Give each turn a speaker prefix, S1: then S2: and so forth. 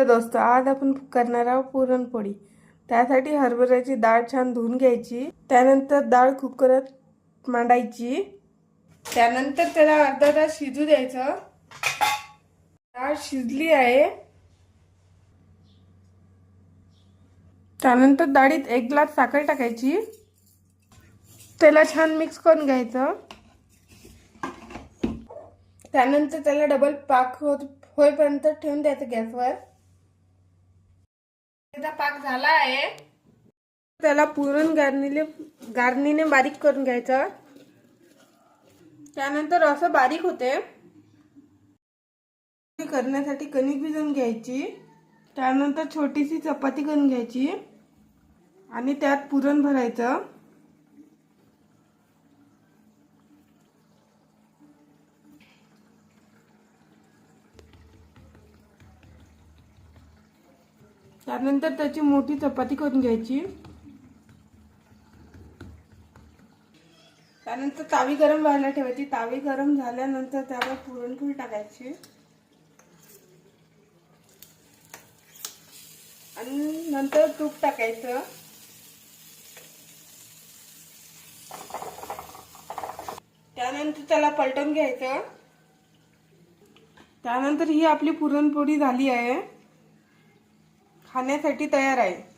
S1: Hello दोस्त, आज आपण करणार आहोत पुरणपोळी। त्यासाठी हरभऱ्याची डाळ छान धुवून घ्यायची, त्यानंतर डाळ कुकरात मांडायची, त्यानंतर त्याला अर्धा तास शिजू द्यायचं। डाळ शिजली आहे, त्यानंतर डाळीत 1 ग्लास साखर टाकायची, त्याला छान मिक्स करून घ्यायचं। त्यानंतर त्याला डबल पाक होईपर्यंत ठेवून द्यायचं गॅसवर। त्याचा पाक झाला आहे, त्याला पुरण गारणीने बारीक करून घ्यायचं। त्यानंतर असं बारीक होते करण्यासाठी कणिक भिजवून घ्यायची, त्यानंतर छोटीशी चपाती करून घ्यायची आणि त्यात पुरण भरायचं। त्यानंतर त्याची मोठी चपाती करून घ्यायची, त्यानंतर तावी गरम व्हायला ठेवायची। तावी गरम झाल्यानंतर त्यावर पुरणपोळी टाकायची आणि नंतर तूप टाकायचं। त्यानंतर त्याला पलटून घ्यायचं। त्यानंतर ही आपली पुरणपोळी झाली आहे, खाण्यासाठी तयार आहे।